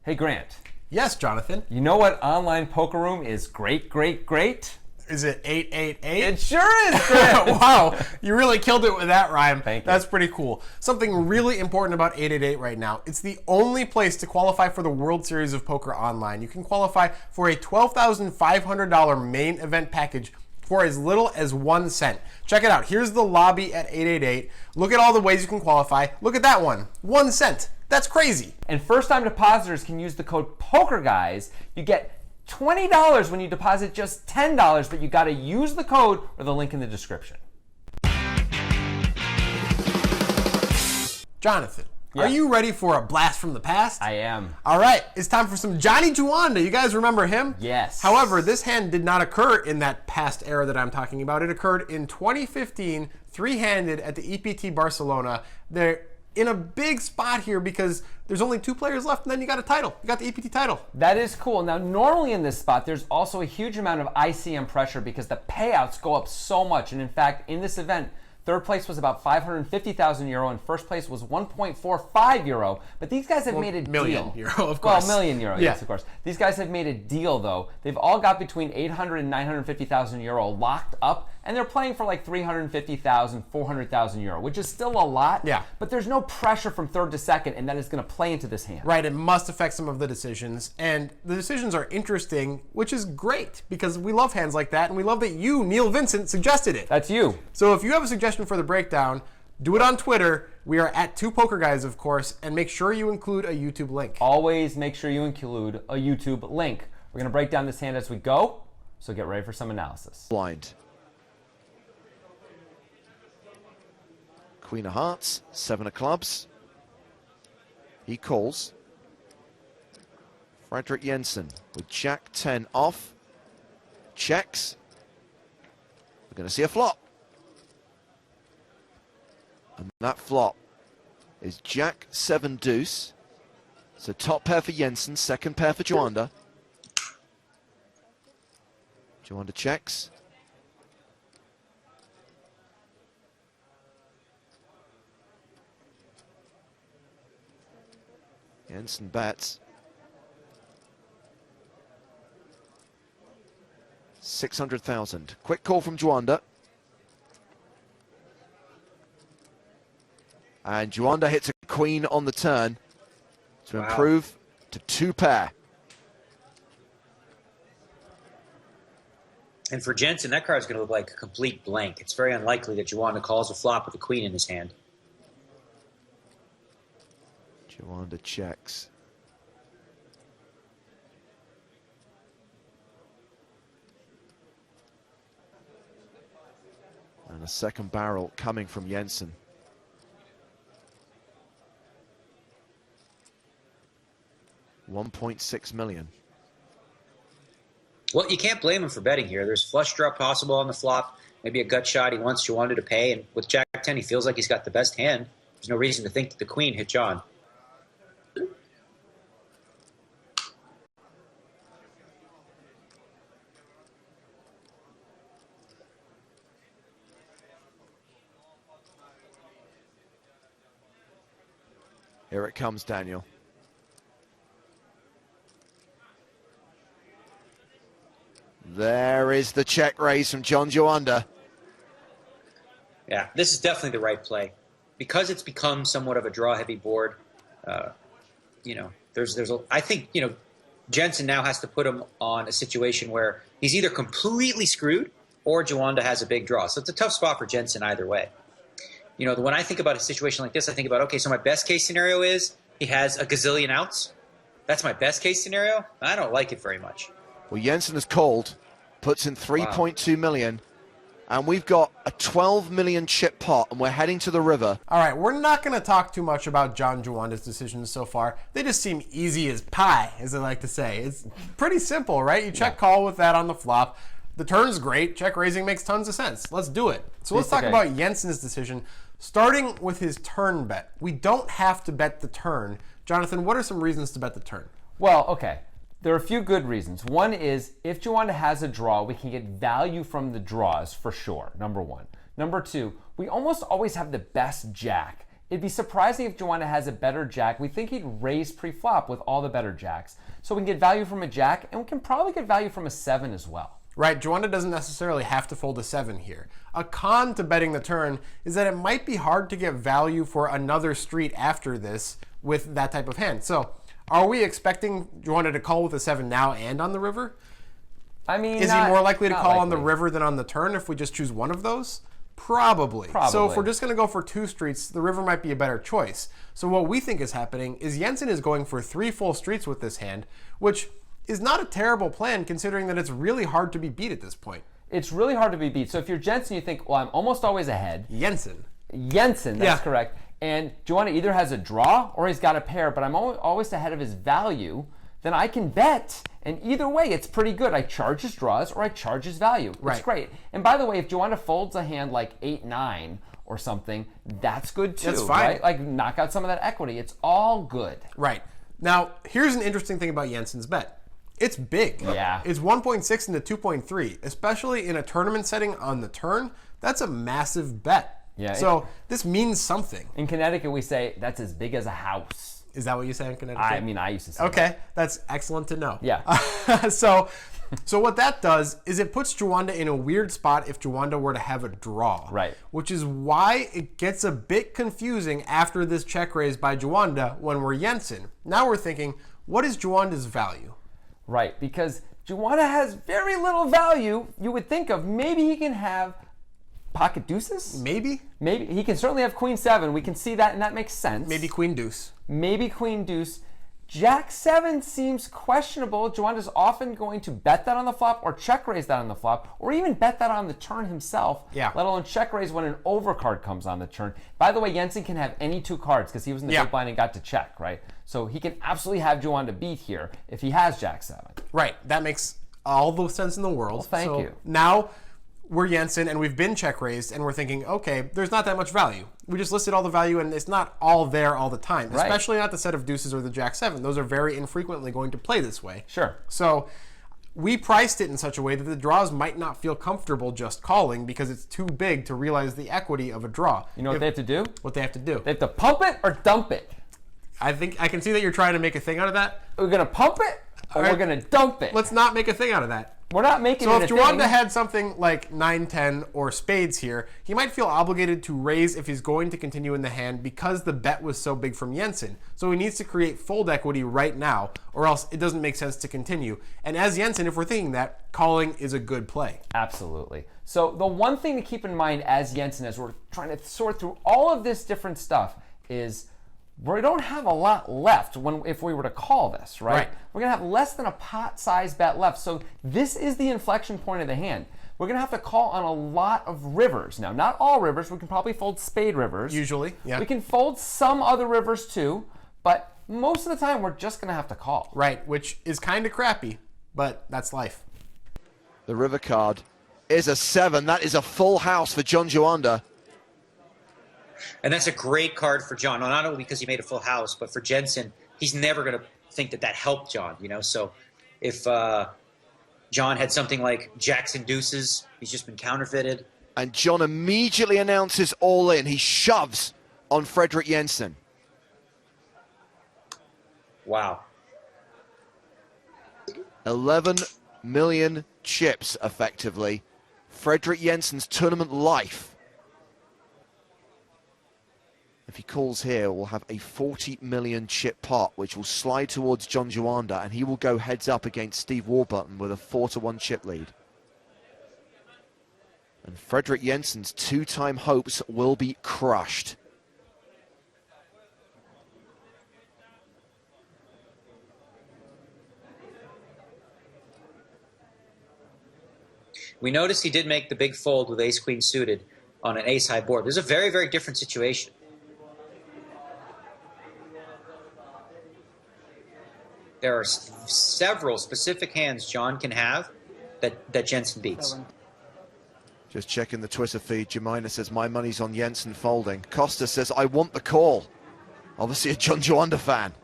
Hey, Grant. Yes, Jonathan. You know what online poker room is great? Is it 888? It sure is, Grant. Wow, you really killed it with that rhyme. Thank you. That's pretty cool. Something really important about 888 right now. It's the only place to qualify for the World Series of Poker Online. You can qualify for a $12,500 main event package for as little as 1 cent. Check it out. Here's the lobby at 888. Look at all the ways you can qualify. Look at that one. 1 cent. That's crazy. And first-time depositors can use the code POKERGUYS. You get $20 when you deposit just $10, but you got to use the code or the link in the description. Jonathan, Yeah. Are you ready for a blast from the past? I am. All right, it's time for some Johnny Juanda. You guys remember him? Yes. However, this hand did not occur in that past era that I'm talking about. It occurred in 2015, three-handed at the EPT Barcelona. They're in a big spot here because there's only 2 players left, and then you got a title. You got the EPT title. That is cool. Now, normally in this spot, there's also a huge amount of ICM pressure because the payouts go up so much. And in fact, in this event, third place was about 550,000 euro, and first place was 1.45 euro. But these guys have made a million deal. euro, of course. Well, million euro, Yeah. yes, of course. These guys have made a deal, though. They've all got between 800 and 950,000 euro locked up, and they're playing for like 350,000, 400,000 euro, which is still a lot. Yeah. But there's no pressure from third to second, and that is going to play into this hand. Right, it must affect some of the decisions, and the decisions are interesting, which is great because we love hands like that, and we love that you, Neil Vincent, suggested it. That's you. So if you have a suggestion for the breakdown, do it on Twitter. We are at 2PokerGuys, of course, and make sure you include a YouTube link. Always make sure you include a YouTube link. We're going to break down this hand as we go, so get ready for some analysis. Blind. Queen of Hearts, 7 of Clubs. He calls. Fredrik Jensen with Jack 10 off. Checks. We're going to see a flop. And that flop is Jack 7 deuce. So top pair for Jensen, second pair for Juanda. Juanda checks. Jensen bets. 600,000. Quick call from Juanda. And Juanda hits a queen on the turn to improve to 2 pair. And for Jensen, that card's going to look like a complete blank. It's very unlikely that Juanda calls a flop with a queen in his hand. Juanda checks. And a second barrel coming from Jensen. $1.6 million. Well, you can't blame him for betting here. There's flush draw possible on the flop. Maybe a gut shot. He wants Juanda to pay. And with Jack 10, he feels like he's got the best hand. There's no reason to think that the queen hit John. Here it comes, Daniel. There is the check raise from John Juanda. Yeah, this is definitely the right play. Because it's become somewhat of a draw-heavy board, you know, I think, you know, Jensen now has to put him on a situation where he's either completely screwed or Juanda has a big draw. So it's a tough spot for Jensen either way. You know, when I think about a situation like this, I think about, okay, so my best case scenario is he has a gazillion outs. That's my best case scenario. I don't like it very much. Well, Jensen has called, puts in 3.2 million, and we've got a 12 million chip pot, and we're heading to the river. All right, we're not going to talk too much about John Juanda's decisions so far. They just seem easy as pie, as I like to say. It's pretty simple, right? You check call with that on the flop. The turn's great. Check raising makes tons of sense. Let's do it. So let's talk about Jensen's decision, starting with his turn bet. We don't have to bet the turn. Jonathan, what are some reasons to bet the turn? Well, okay. There are a few good reasons. One is if Juanda has a draw, we can get value from the draws for sure, number one. Number two, we almost always have the best jack It'd be surprising if Juanda has a better jack. We think he'd raise pre-flop with all the better jacks. So we can get value from a jack, and we can probably get value from a 7 as well. Right, Juanda doesn't necessarily have to fold a 7 here. A con to betting the turn is that it might be hard to get value for another street after this with that type of hand. So, are we expecting Juanda to call with a 7 now and on the river? I mean, is he more likely to call on the river than on the turn if we just choose one of those? Probably. So if we're just going to go for 2 streets, the river might be a better choice. So what we think is happening is Jensen is going for 3 full streets with this hand, which is not a terrible plan considering that it's really hard to be beat at this point. It's really hard to be beat. So if you're Jensen, you think, well, I'm almost always ahead. Jensen, that's correct. And Juanda either has a draw or he's got a pair, but I'm always ahead of his value. Then I can bet, and either way, it's pretty good. I charge his draws or I charge his value. It's great. And by the way, if Juanda folds a hand like 8-9 or something, that's good too. That's fine. Right? Like knock out some of that equity. It's all good. Right. Now, here's an interesting thing about Jensen's bet. It's big. Yeah. It's 1.6 into 2.3, especially in a tournament setting on the turn. That's a massive bet. Yeah. So this means something. In Connecticut, we say that's as big as a house. Is that what you say in Connecticut? I mean, I used to say Okay, that's excellent to know. Yeah. So what that does is it puts Juanda in a weird spot if Juanda were to have a draw. Right. Which is why it gets a bit confusing after this check raise by Juanda when we're Jensen. Now we're thinking, what is Juanda's value? Right, because Juanda has very little value. You would think of maybe he can have pocket deuces? Maybe. Maybe. He can certainly have queen 7. We can see that, and that makes sense. Maybe queen deuce. Maybe queen deuce. Jack 7 seems questionable. Juanda's often going to bet that on the flop or check raise that on the flop or even bet that on the turn himself, let alone check raise when an overcard comes on the turn. By the way, Jensen can have any 2 cards because he was in the big blind and got to check, right? So he can absolutely have Juanda beat here if he has Jack 7. Right. That makes all the sense in the world. Well, thank you. Now we're Jensen and we've been check raised and we're thinking, okay, there's not that much value. We just listed all the value and it's not all there all the time, especially not the set of deuces or the Jack 7. Those are very infrequently going to play this way. Sure. So we priced it in such a way that the draws might not feel comfortable just calling because it's too big to realize the equity of a draw. You know what they have to do? What they have to do. They have to pump it or dump it. I think I can see that you're trying to make a thing out of that. We're going to pump it or we're going to dump it. Let's not make a thing out of that. We're not making so it a if Juanda thing. had something like 9-10 or spades here, he might feel obligated to raise if he's going to continue in the hand because the bet was so big from Jensen. So he needs to create fold equity right now or else it doesn't make sense to continue. And as Jensen, if we're thinking that, calling is a good play. Absolutely. So the one thing to keep in mind as Jensen, as we're trying to sort through all of this different stuff, is we don't have a lot left if we were to call this, right? We're going to have less than a pot-sized bet left. So this is the inflection point of the hand. We're going to have to call on a lot of rivers. Now, not all rivers. We can probably fold spade rivers. Usually, yeah. We can fold some other rivers too, but most of the time we're just going to have to call. Right, which is kind of crappy, but that's life. The river card is a 7. That is a full house for John Juanda. And that's a great card for John, not only because he made a full house, but for Jensen, he's never going to think that helped John, you know? So if John had something like Jacks and deuces, he's just been counterfeited. And John immediately announces all in. He shoves on Fredrik Jensen. Wow. 11 million chips, effectively. Fredrik Jensen's tournament life. If he calls here, we'll have a 40 million chip pot, which will slide towards John Juanda, and he will go heads up against Steve Warburton with a 4-1 chip lead. And Fredrik Jensen's 2-time hopes will be crushed. We noticed he did make the big fold with ace-queen suited on an ace-high board. This is a very, very different situation. There are several specific hands John can have that Jensen beats. Just checking the Twitter feed, Jemina says, my money's on Jensen folding. Costa says, I want the call. Obviously a John Juanda fan.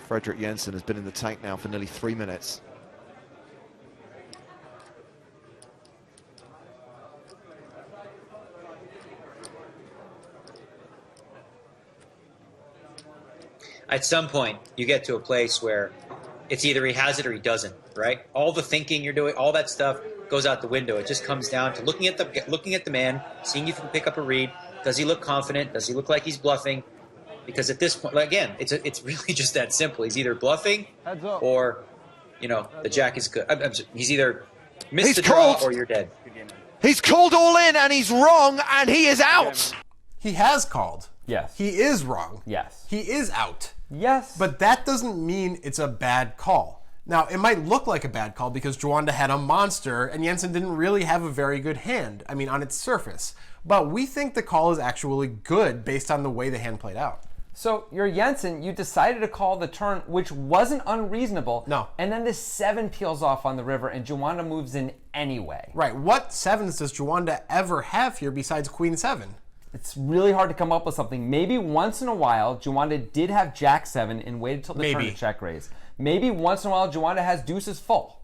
Fredrik Jensen has been in the tank now for nearly 3 minutes. At some point, you get to a place where it's either he has it or he doesn't, right? All the thinking you're doing, all that stuff goes out the window. It just comes down to looking at the man, seeing if you can pick up a read. Does he look confident? Does he look like he's bluffing? Because at this point, again, it's really just that simple. He's either bluffing or, the jack is good. He's either missed the draw or you're dead. He's called all in and he's wrong and he is out. He has called. Yes. He is wrong. Yes. He is out. Yes. But that doesn't mean it's a bad call. Now, it might look like a bad call because Juanda had a monster and Jensen didn't really have a very good hand, on its surface. But we think the call is actually good based on the way the hand played out. So you're Jensen, you decided to call the turn, which wasn't unreasonable. No. And then this 7 peels off on the river and Juanda moves in anyway. Right. What 7s does Juanda ever have here besides Queen 7? It's really hard to come up with something. Maybe once in a while, Juanda did have Jack 7 and waited till the turn to check raise. Maybe once in a while, Juanda has deuces full.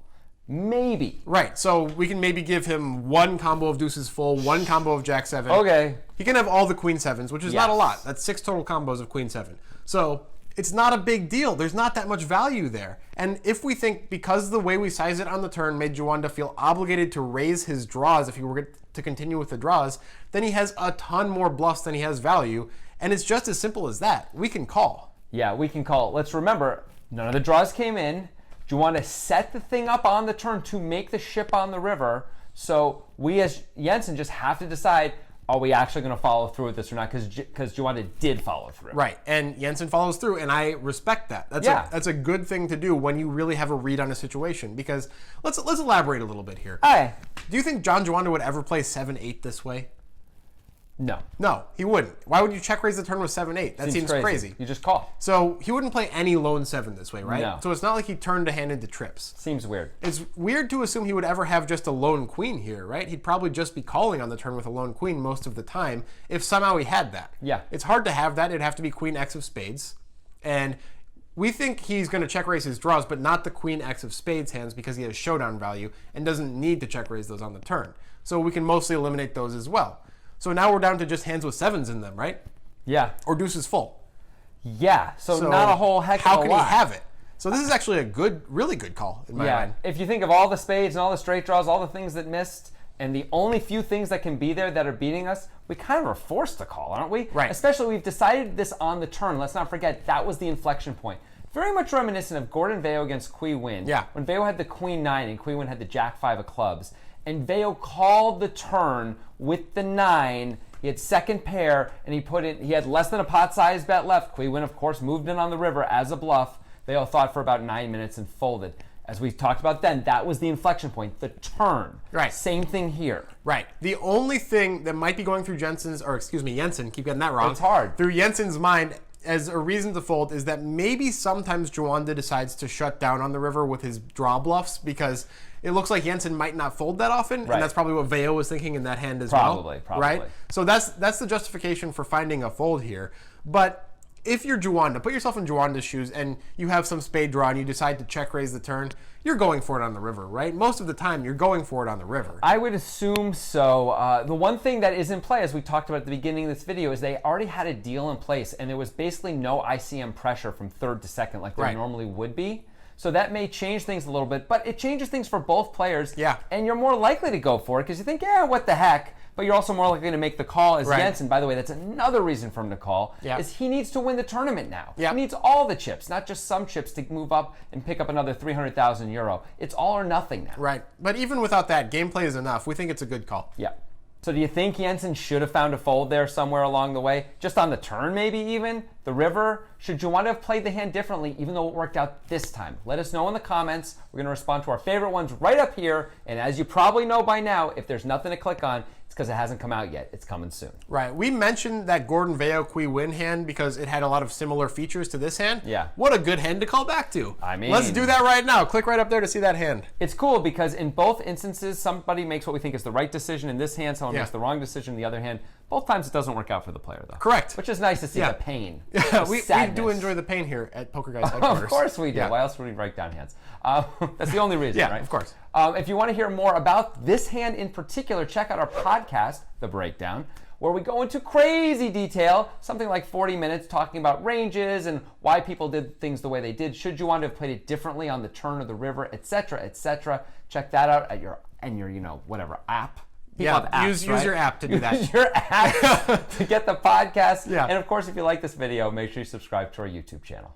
Maybe. Right, so we can maybe give him one combo of deuces full, one combo of Jack 7. Okay. He can have all the Queen 7s, which is not a lot. That's 6 total combos of Queen 7. So it's not a big deal. There's not that much value there. And if we think because the way we size it on the turn made Juanda feel obligated to raise his draws if he were to continue with the draws, then he has a ton more bluffs than he has value. And it's just as simple as that. We can call. Yeah, we can call. Let's remember, none of the draws came in. Juanda set the thing up on the turn to make the ship on the river. So we as Jensen just have to decide, are we actually going to follow through with this or not? Because Juanda did follow through. Right, and Jensen follows through, and I respect that. That's a good thing to do when you really have a read on a situation. Because let's elaborate a little bit here. Hey. Do you think John Juanda would ever play 7-8 this way? No. No, he wouldn't. Why would you check raise the turn with 7-8? That seems crazy. You just call. So he wouldn't play any lone 7 this way, right? No. So it's not like he turned a hand into trips. Seems weird. It's weird to assume he would ever have just a lone queen here, right? He'd probably just be calling on the turn with a lone queen most of the time if somehow he had that. Yeah. It's hard to have that. It'd have to be Queen X of spades. And we think he's going to check raise his draws, but not the Queen X of spades hands because he has showdown value and doesn't need to check raise those on the turn. So we can mostly eliminate those as well. So now we're down to just hands with 7s in them, right? Yeah. Or deuces full. Yeah. So not a whole heck of a lot. How can he have it? So this is actually a really good call in my mind. If you think of all the spades and all the straight draws, all the things that missed, and the only few things that can be there that are beating us, we kind of are forced to call, aren't we? Right. Especially we've decided this on the turn. Let's not forget that was the inflection point. Very much reminiscent of Gordon Veo against Qui Win. Yeah. When Veo had the Queen 9 and Qui Win had the Jack 5 of clubs. And Veo called the turn with the 9. He had second pair, and he had less than a pot-sized bet left. Qui Win, of course, moved in on the river as a bluff. Veo thought for about 9 minutes and folded. As we talked about then, that was the inflection point, the turn. Right. Same thing here. Right. The only thing that might be going through Jensen, keep getting that wrong. It's hard. Through Jensen's mind as a reason to fold is that maybe sometimes Juanda decides to shut down on the river with his draw bluffs because it looks like Jensen might not fold that often, and that's probably what Veo was thinking in that hand as well. Probably. Right? So that's the justification for finding a fold here. But if you're Juanda, put yourself in Juanda's shoes and you have some spade draw and you decide to check raise the turn, you're going for it on the river, right? Most of the time, you're going for it on the river. I would assume so. The one thing that is in play, as we talked about at the beginning of this video, is they already had a deal in place, and there was basically no ICM pressure from third to second like there normally would be. So that may change things a little bit, but it changes things for both players. Yeah. And you're more likely to go for it because you think, yeah, what the heck? But you're also more likely to make the call as Jensen. By the way, that's another reason for him to call, is he needs to win the tournament now. Yeah. He needs all the chips, not just some chips to move up and pick up another 300,000 euro. It's all or nothing now. Right. But even without that, gameplay is enough. We think it's a good call. Yeah. So do you think Jensen should have found a fold there somewhere along the way? Just on the turn maybe even? The river? Should Juanda have played the hand differently even though it worked out this time? Let us know in the comments. We're going to respond to our favorite ones right up here. And as you probably know by now, if there's nothing to click on, it's because it hasn't come out yet. It's coming soon. Right. We mentioned that Gordon Veo Qui Win hand because it had a lot of similar features to this hand. Yeah. What a good hand to call back to. I mean, let's do that right now. Click right up there to see that hand. It's cool because in both instances, somebody makes what we think is the right decision in this hand, someone makes the wrong decision in the other hand. Both times it doesn't work out for the player, though. Correct. Which is nice to see Yeah. the pain. we sadness. do enjoy the pain here at Poker Guys headquarters. Of course we do. Yeah. Why else would we break down hands? That's the only reason, Yeah, right? of course. If you want to hear more about this hand in particular, check out our podcast, The Breakdown, where we go into crazy detail, something like 40 minutes, talking about ranges and why people did things the way they did. Should you want to have played it differently on the turn of the river, etc., etc. Check that out at your whatever app. People have apps, use right? your app to do that. Use your app to get the podcast. Yeah. And of course, if you like this video, make sure you subscribe to our YouTube channel.